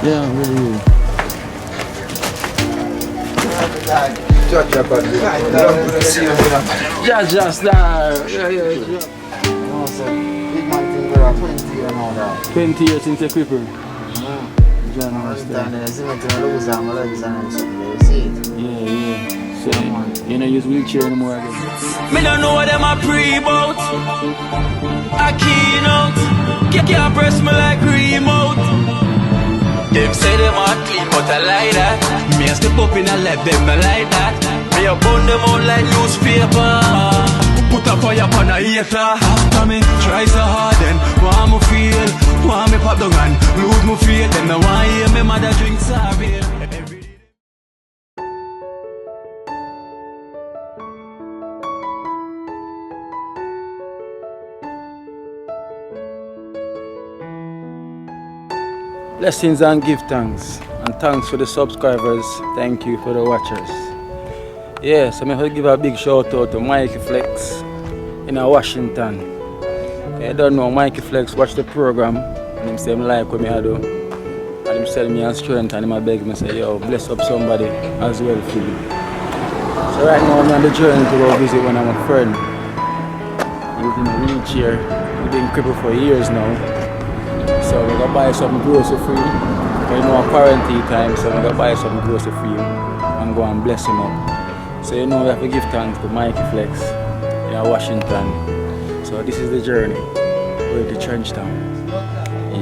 Yeah, really. Just that. Yeah. No, sir. Big man think we're 20 years now that. 20 years since the cripple. Yeah, I see me to lose my legs and something. You see it? Yeah. So, you don't use wheelchair anymore again. Me don't know what them a pre-bout. A Kino. Can't press me like remote. Them say them a clean, but I like that. Me a step up in a left, them I like that. Me a burn them out like newspaper. Put a fire upon a hater. After me try so hard, then want me feel, want me pop down and lose me faith. Them no want hear me mother drink sorry. Blessings and give thanks. And thanks for the subscribers. Thank you for the watchers. Yeah, so I'm going to give a big shout out to Mikey Flex in Washington. I don't know, Mikey Flex watch the program and him say him like what I do. And him tell me a strength and him beg me say, yo, bless up somebody as well for you. So right now I'm on the journey to go visit one of my friend. He's in a wheelchair. He's been crippled for years now. So we're going to buy some grocery for him. You know, quarantine time, so we're going to buy some grocery for him and go and bless him up. So you know we have to give thanks to Mikey Flex in Washington. So this is the journey. We're to TrenchTown.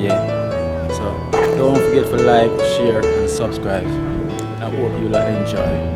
Yeah. So don't forget to like, share and subscribe. I hope you'll enjoy.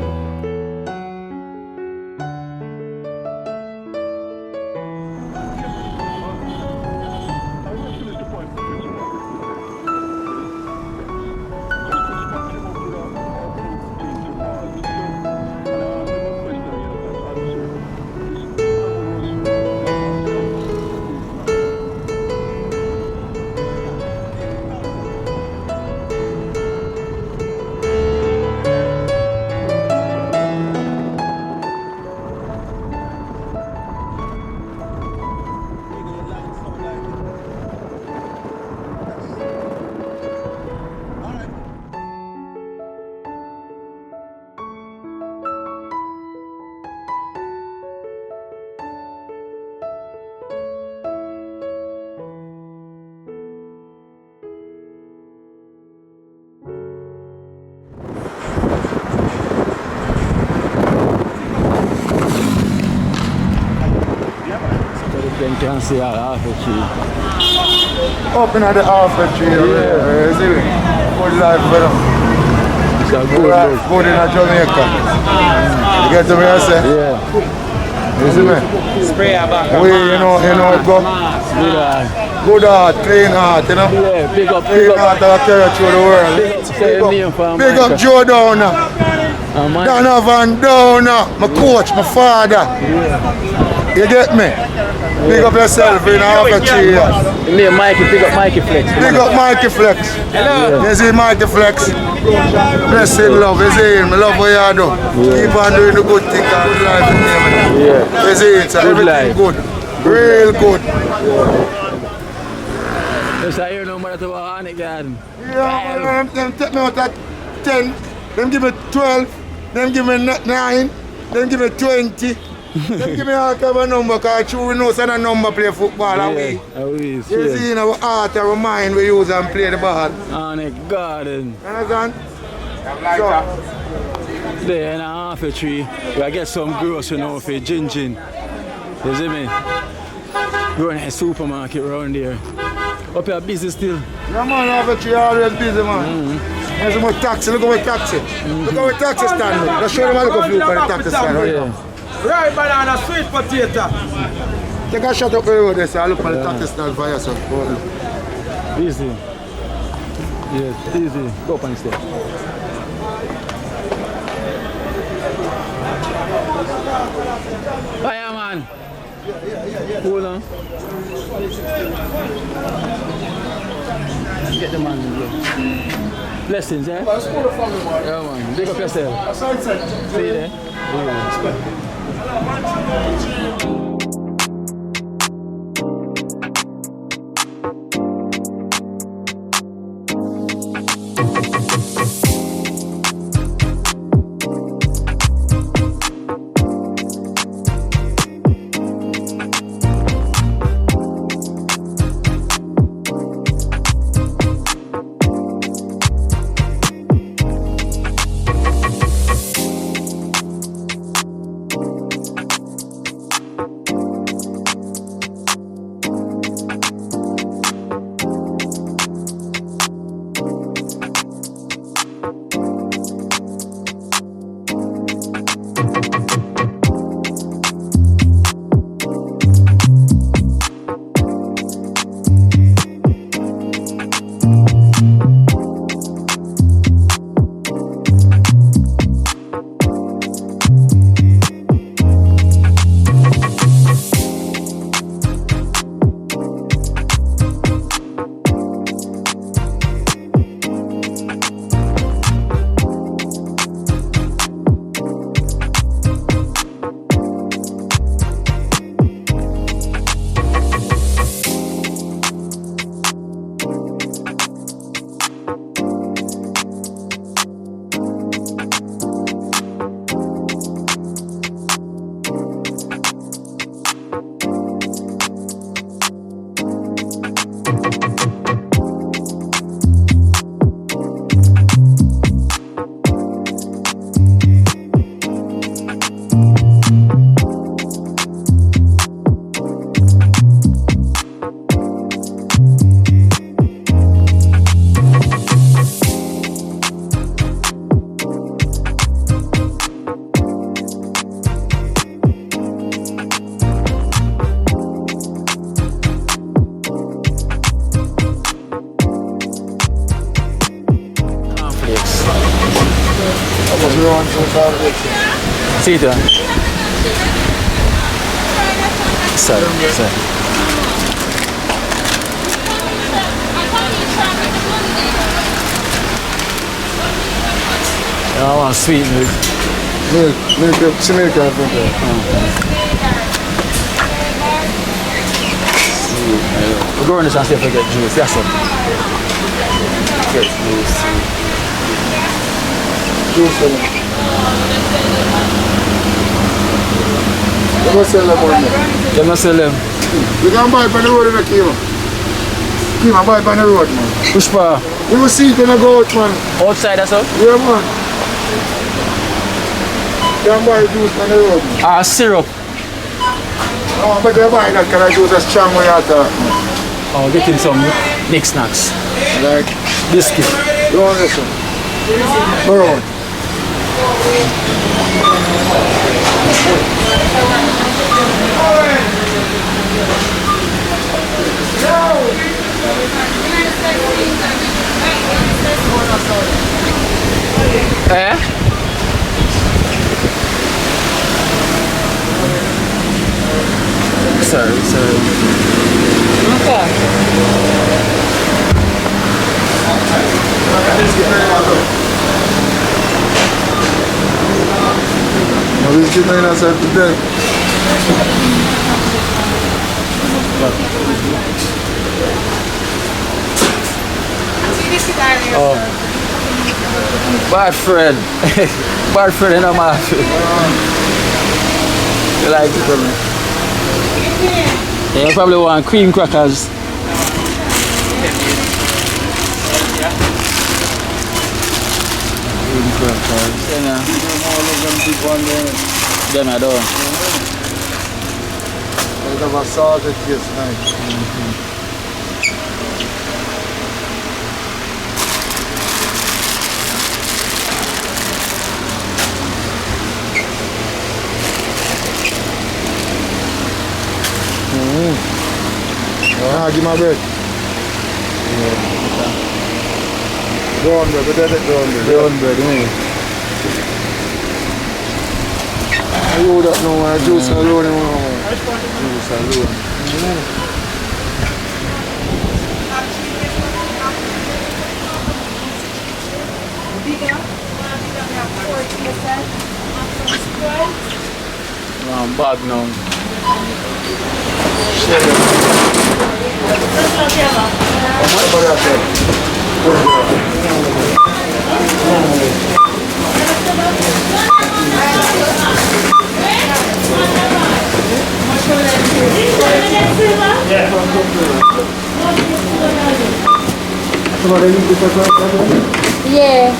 You can see all half a tree. Open at the half a tree, yeah. See it? Good life, brother. It's a good look. Good in Jamaica. You get to me, I say? Yeah. You see me? Spray a back. We, you know it go. Good heart, clean heart, you know? Yeah, big up. Clean heart that carry through the world. Big up Joe Downer. Donovan Downer, my coach, my father. Yeah. You get me? Big up yourself in half a 3 years. Name Mikey, big up Mikey Flex. Big up Mikey Flex. Hello. You see Mikey Flex? Blessing love, you see him? I love what you do. Keep on doing the good thing and good life in him. Yeah. You see it? So Good everything life. good. Real good. Yes, I hear no matter to a garden. Yeah, them take me out at 10, them give me 12, them give me 9, them give me 20. Them give me all kind of a number because we know some number play football and we. You see in our heart, our mind we use and play the ball. On the garden. You understand? There in a half a tree, we get some grocery now for gin. You see me? We're in a supermarket around there. Up here busy still. Yeah man, half a tree always busy man. There's my taxi, look at my taxi. Look at my taxi stand. Let's show them how to go through for the taxi stand right now. Right banana, sweet potato. Take a shot up the road there, so I look for the taxi stand for yourself. Easy. Yes, easy. Go up and stay. Hiya man. Hold on. Get the man in here. Blessings, eh? Yeah man, big up yourself. See you there? Yeah. see it. Sorry. I want sweet milk. Milk, some milk in front there. We're going to see if we get juice, yes sir. Get juice. Juice for them. You must sell them on there. You must sell them. You can buy it on the road in a Kino. Kino, buy it on the road, man. Push bar. You will see it when I go out, man. Outside, that's all? Yeah, man. You can buy juice on the road, man. Ah, syrup. Oh, but you buy that kind of juice that's strong when you have to. Oh, getting some knickknacks. Like Biscuit. you want this one? Brown. Eh? Sorry. Okay. Now this kid man outside today. Oh. Bad friend. Bad friend in my outfit. You like it, man? Yeah, you probably want cream crackers. Cream crackers. Yeah, them I don't. They have a salted taste, nice. Give my bread. Brown bread, but that's brown bread. Brown bread, I would not know juice alone. Juice alone. I'm bad now. Yeah.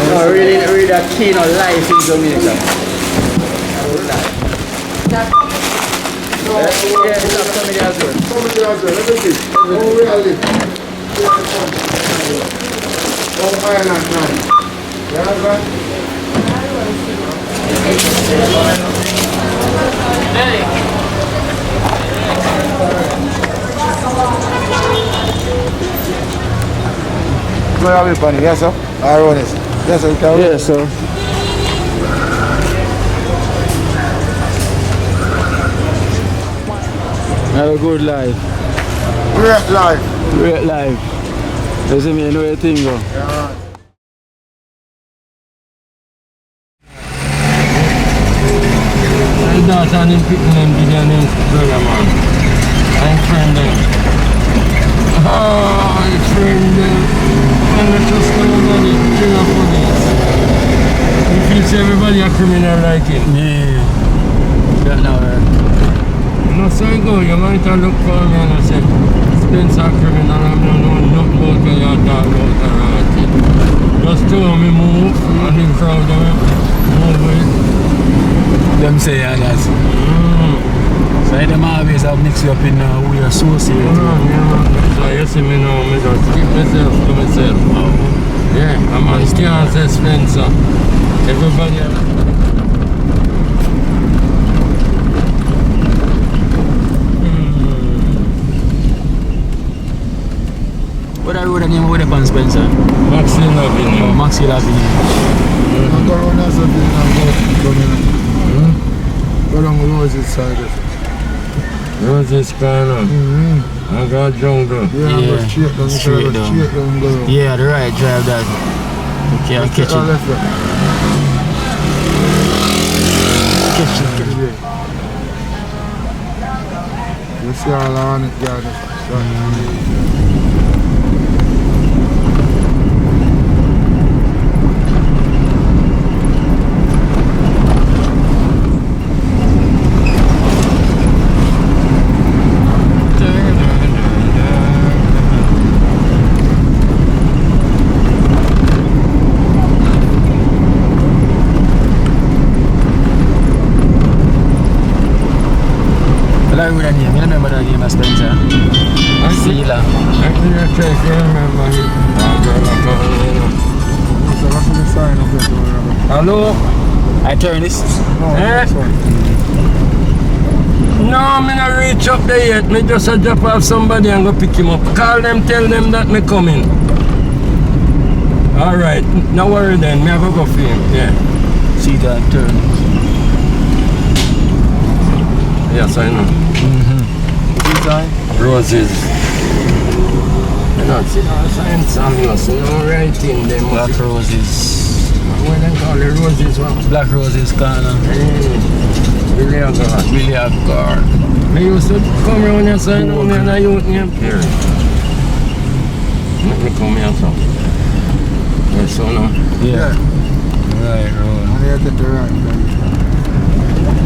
I really that Kino life in Jamaica. Yeah, it's not comedy as well. Comedy as well, everything. Oh, really? Oh, Ireland, man. Yeah, man. Do you have it, Bunny? Yes, sir? I run it. Yes, sir. Yes, sir. Have a good life. Great life. Great life. You see me, you know your thing, bro. Yeah. My daughter and him picking them video names brother, man. I'm friend them. Oh, I friend them. And I just go on it, killer police. You feel say everybody a criminal like him. Yeah. That now, No, so I go, you might have looked for me and I said, Spencer a criminal, I'm not knowing nothing about what you're talking about or anything. Just told me move, and him proud of me, move with. them say that. So them always have mixed you up in who you associate with. So you see me now, I just keep myself to myself. Yeah, I'm on Spencer Spencer. Everybody else. What are you name with the Spencer? Maxine Avenue. Oh, Maxine Avenue. I'm going to go down Rose's side. Rose's corner. I got jungle. Yeah, straight down. Yeah, the right drive that. Okay, I'll catch it. Catch it. You see all on it, guys. I remember that name, Spencer. Sealer. I can't remember it. Hello? I turn this. No, I'm not reach up there yet. Me just a drop off somebody and go pick him up. Call them, tell them that me coming. Alright, no worry then. Me have to go for him. Yeah. See that turn. Yes, I know. Roses. You know, see no signs on you, see no writing them. Black roses. What they call the roses? What? Black roses, Kino. Really a god. Really a guard. I used to come around here, so I know me and I youth name here. Let me come here, so. Yes, so now. Yeah. Right, road. And you take the right.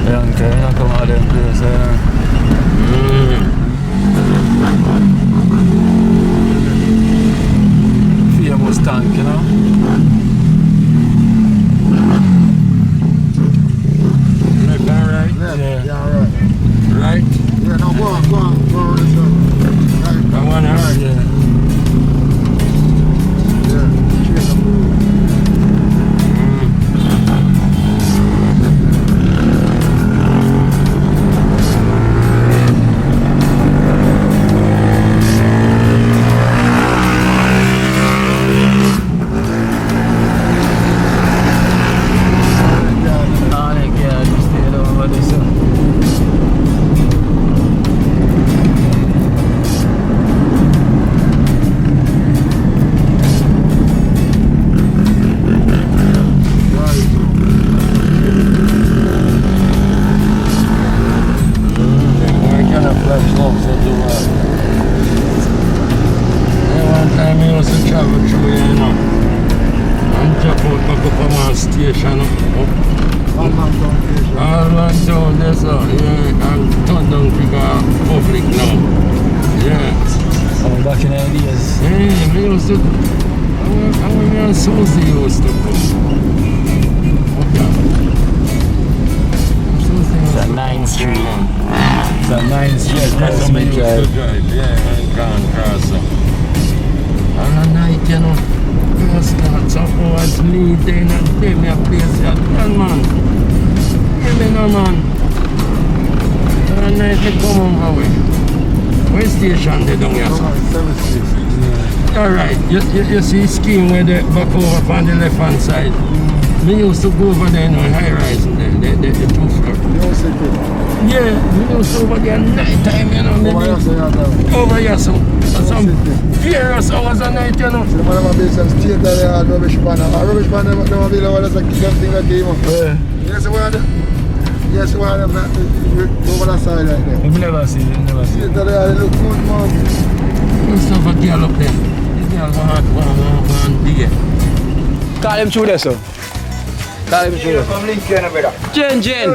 Yeah, okay, I come out of them place, famous tank, you know? Left and right? Yeah, right. Right? Yeah, no, go on this one. Right. Come on, right? Yeah. Alright, you see scheme where they back over on the left hand side. Me used to go over there in high rise there, the two floor. Yeah, me used to over there night time, you know. Over here, so some furious hours at night, you know. So the man have been some state that they had rubbish pan. A rubbish pan never be the one that's a thing that came up. Yes, what? Yes, what? Over that side right there. I've never seen it, never seen it. State that they had look good, man. Used to have a girl up there. The girl one big. Call him through there, sir. Call him through there. Come link you, brother. Jen. Yeah,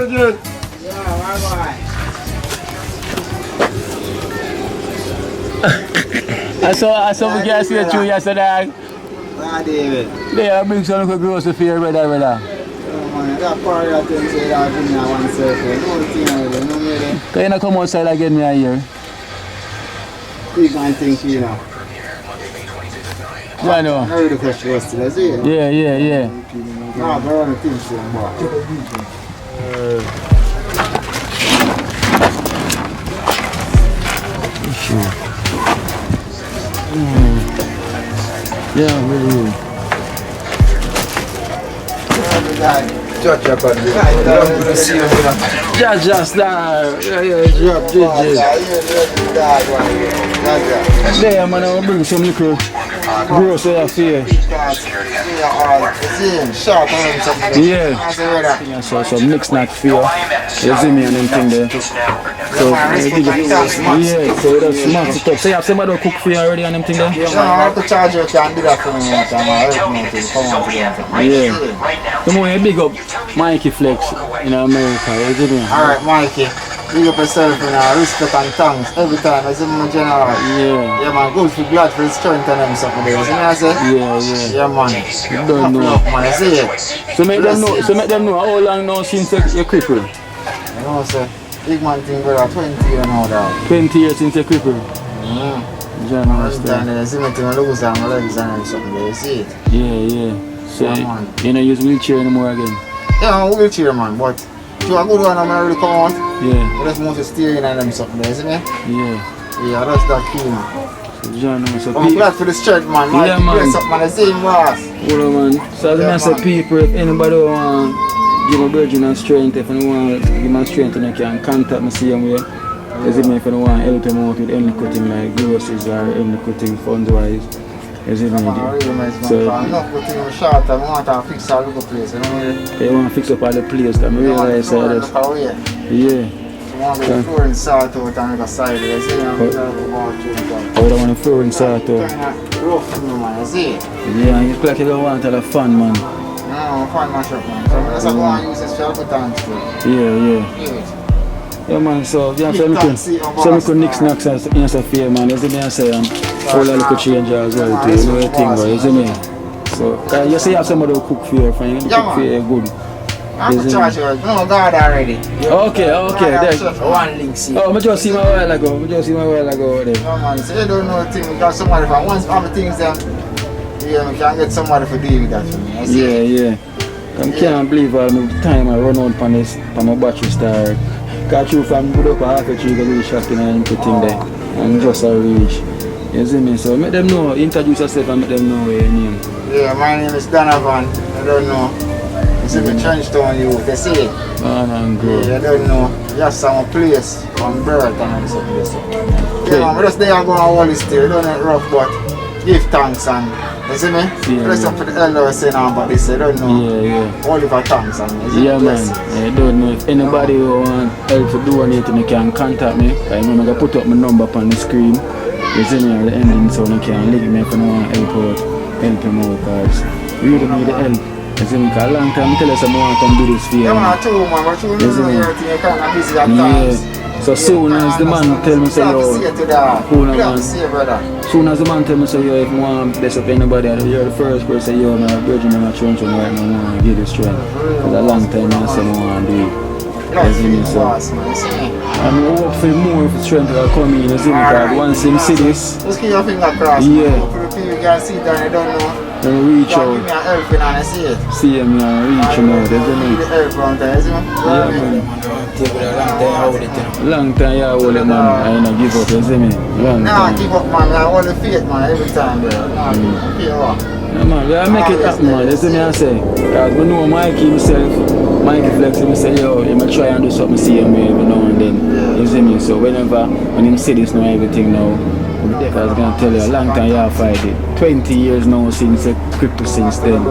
I saw we can see it through yesterday. David. They are bring some grocery for your brother. Oh, man, got party at them say that give me one circle. No thing already, no me. Can you not come outside again me here? Big man think you know. Yeah, I know. I know the question was still, I see it. Yeah. No, but I don't think so, boy. Yeah, really. Just there, man, I'll bring some liquor. Gross out here. Yeah, so some mixed snack for you. You see me and them thing there. So, yeah, so that's smart stuff. So you have somebody who cook for you already and them thing there? Yeah, I have to charge you and do that for me one time. I help me to come on together. Yeah. The more you big up Mikey Flex in America, you see me? Alright, Mikey. Big up yourself and respect and thanks every time. I say my general. Yeah. Yeah, man, good for blood for the strength and them stuff. You see me, I say? Yeah, man. You don't know. Man, I see it. So make them know how long now since you're crippled? I know, sir. Big man thing, brother, 20 years now, dog. 20 years since you're crippled? John, understand. I see me thing, I lose on my legs and something, you see it? Yeah. So, man. You don't use wheelchair anymore again? Yeah, I'm a wheelchair, man, but if you a good one, I'm already come out. Yeah. I just want to steer in and them something, you see me? Yeah, that's that Kino. So, John, so I'm glad for the strength, man. Yeah, man. Something, man, I see him, boss. Hold on, man. So, as I say, people, if anybody want give my virgin and strength, if you want to give my strength, and you can contact me same way. You see me, if you want to help him out with any cutting like groceries or any cutting funds wise. You see me? So, I'm not putting him short, I want to fix all the place, you know? You want to fix up all the place, I realize that. Yeah. I want to floor and sort out on the side, you see? I want the floor and sort out. Rough, man, you see? Yeah, it's like you don't want to have fun, man. No, fun mash up, man. So I'm just going to use this for good times too. Yeah, man, so you have to some nick snacks as in a fair, man. You see me, I say, all the little change as well, too. You know the thing, bro, you see me? So, you say you have somebody who cook for you, friend. You cook for you good. I have to charge you, no, God already. Okay, there. One link, see. Oh, I just see my while ago. There. No, man, so you don't know the thing, we got somebody from once all the things then. Yeah, we can get somebody for deal with that for me. Yeah. I can't believe all the time I run out on my battery star. Got you from good up a half a tree, go to the shopping and everything there. And just a reach. You see me? So make them know, introduce yourself and make them know your name. Yeah, my name is Donovan. I don't know. You see me TrenchTown you, they see it. Man, good. Yeah, I don't know. Just some place from birth and something. Yeah, man, just there and go on all this still. You don't know rough, but give thanks and you see me? Press up for the elder saying about this, I don't know. Yeah. All of our thanks and yeah, man. I don't know if anybody who want help to do anything, you can contact me. I know I'm going to put up my number up on the screen. You see me at the ending so you can link me if you want to help him out because we really need the help. You see me? Because a long time I tell you I want to come do this for you. Yeah, man, true, man. But you know everything, you can't busy at times. So soon as the man tell me say yo, cool man. Soon as the man tell me say yo, if you want to bless up anybody, you're the first person say yo, my virgin and my children right now, I want to give you strength. Because a long time I say I want to do it. You see me? So I'm hoping more for strength will come in, you see me? Because once him see this, just keep your finger crossed. Yeah. People can see that you don't know. Then reach out. Give me a help and I see it. See him and reach him out, isn't it? Need the help around there, isn't it? Yeah, man. Long time I hold it, man. I don't give up, you see me? Long time. Nah, give up, man. I hold the faith, man, every time, bro. Yeah, man, we make it happen, man. You see me, I say. Because we know Mikey himself, Mikey Flex, he say, yo, he might try and do something see him every now and then. You see me? So when him see this now, everything now, I was going to tell you, a long time you have fight it. 20 years now since the cripple since then.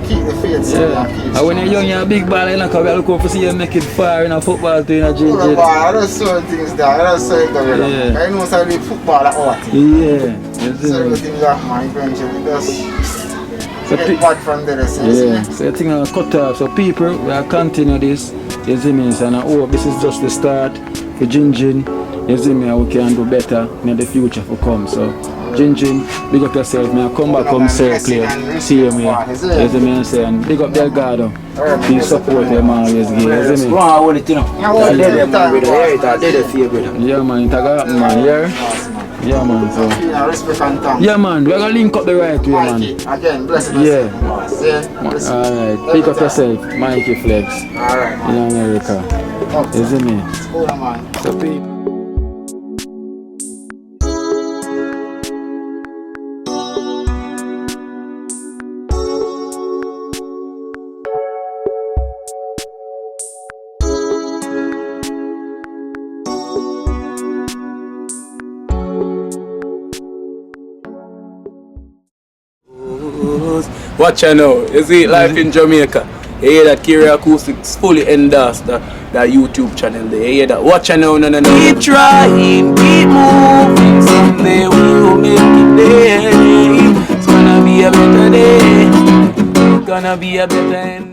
Keep the faith, and when you're young, you're a big ball, you're not going to look up to see you make it far in a football to in a JJ. I don't saw things there, I don't saw it there. I know how to football at what. Yeah. So everything that man, eventually just get back from there. So I think I'll cut off. So people, we are continue this. You see me? And I hope this is just the start for Jinjin. You see me? We can do better in the future for come. So Jin, big up yourself, man. Come back, come circle. See you, man. You see me saying? Big up your God. Please support them always, you see me? Go on, hold it, you know. Yeah, man, it got man, yeah? Yeah, man, so. Yeah, man, we're gonna link up the right way, man. Again, blessed. Yeah. Alright, pick up yourself, Mikey Flex. Alright. In America. You see me? So, people. Watch out now, you see life in Jamaica. You hear that Kiri Acoustics fully endorsed that YouTube channel there. You hear that? Watch out now, no. Keep trying, keep moving. Someday we will make it there. It's gonna be a better day. It's gonna be a better end.